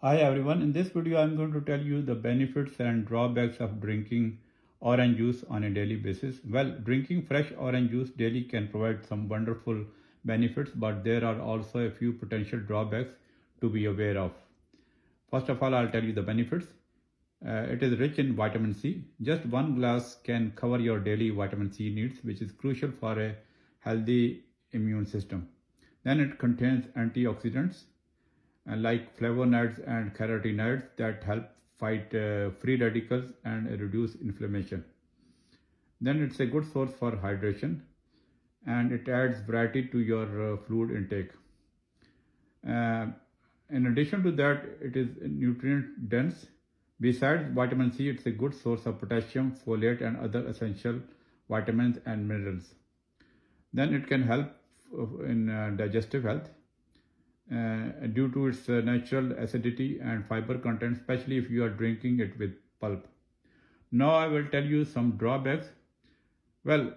Hi everyone, in this video I'm going to tell you the benefits and drawbacks of drinking orange juice on a daily basis. Well, drinking fresh orange juice daily can provide some wonderful benefits, but there are also a few potential drawbacks to be aware of. First of all, I'll tell you the benefits. It is rich in vitamin C. Just one glass can cover your daily vitamin C needs, which is crucial for a healthy immune system. Then it contains antioxidants like flavonoids and carotenoids that help fight free radicals and reduce inflammation. Then it's a good source for hydration and it adds variety to your fluid intake. In addition to that, it is nutrient dense. Besides vitamin C, it's a good source of potassium, folate, and other essential vitamins and minerals. Then it can help in digestive health due to its natural acidity and fiber content, especially if you are drinking it with pulp. Now I will tell you some drawbacks. Well,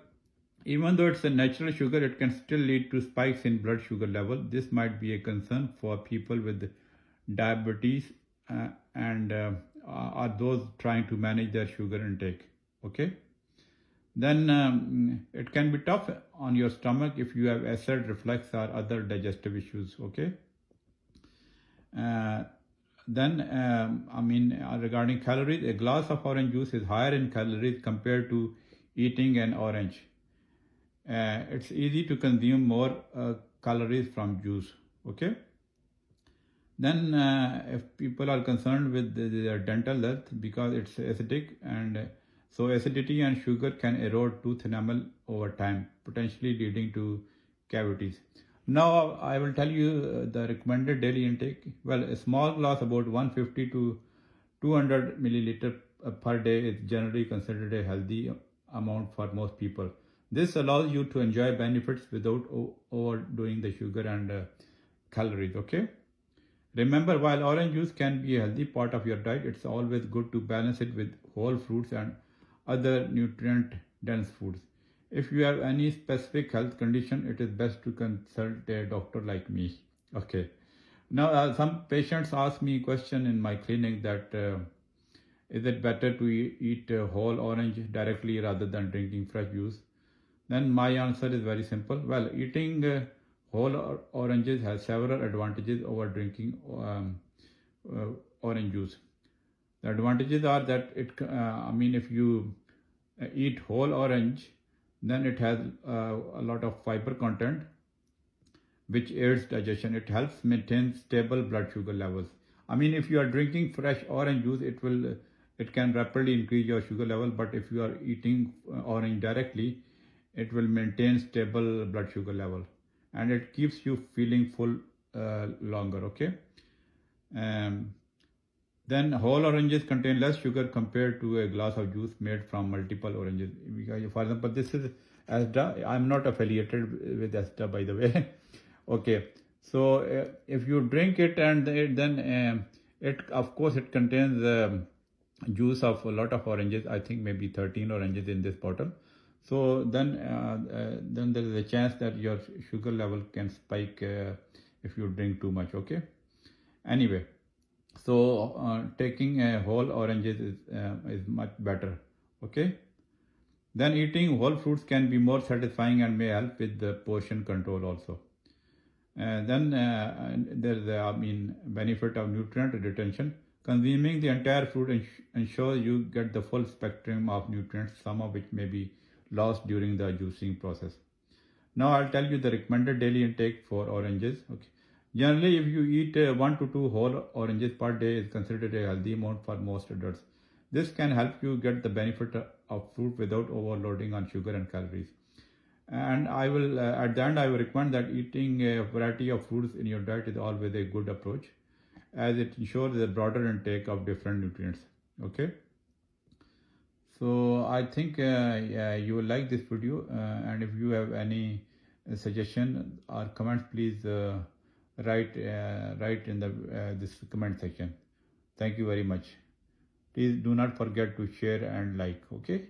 even though it's a natural sugar, it can still lead to spikes in blood sugar level. This might be a concern for people with diabetes and are those trying to manage their sugar intake. Okay. Then it can be tough on your stomach if you have acid reflux or other digestive issues. Okay. Regarding calories, a glass of orange juice is higher in calories compared to eating an orange. It's easy to consume more calories from juice. Okay. Then if people are concerned with their dental health because it's acidic, and so acidity and sugar can erode tooth enamel over time, potentially leading to cavities. Now I will tell you the recommended daily intake. Well, a small glass about 150 to 200 milliliter per day is generally considered a healthy amount for most people. This allows you to enjoy benefits without overdoing the sugar and calories. Okay. Remember, while orange juice can be a healthy part of your diet, it's always good to balance it with whole fruits and other nutrient-dense foods. If you have any specific health condition, it is best to consult a doctor like me. Okay. Now, some patients ask me a question in my clinic that is it better to eat whole orange directly rather than drinking fresh juice? Then my answer is very simple. Well, eating whole oranges has several advantages over drinking orange juice. The advantages are that if you eat whole orange, then it has a lot of fiber content, which aids digestion. It helps maintain stable blood sugar levels. If you are drinking fresh orange juice, it can rapidly increase your sugar level. But if you are eating orange directly, it will maintain stable blood sugar level, and it keeps you feeling full longer. Okay. Then whole oranges contain less sugar compared to a glass of juice made from multiple oranges. For example, this is Asda. I'm not affiliated with Asda, by the way. Okay, so if you drink it and then it of course it contains juice of a lot of oranges. I think maybe 13 oranges in this bottle. So then there is a chance that your sugar level can spike if you drink too much. Okay. Anyway. So taking whole oranges is much better. Okay. Then eating whole fruits can be more satisfying and may help with the portion control also. Then there is benefit of nutrient retention. Consuming the entire fruit ensures you get the full spectrum of nutrients, some of which may be lost during the juicing process. Now I'll tell you the recommended daily intake for oranges. Okay. Generally, if you eat 1 to 2 whole oranges per day is considered a healthy amount for most adults. This can help you get the benefit of fruit without overloading on sugar and calories. And I will, at the end, I will recommend that eating a variety of fruits in your diet is always a good approach, as it ensures a broader intake of different nutrients. Okay. So I think you will like this video, and if you have any suggestion or comments, please write in the this comment section. Thank you very much. Please do not forget to share and like. Okay.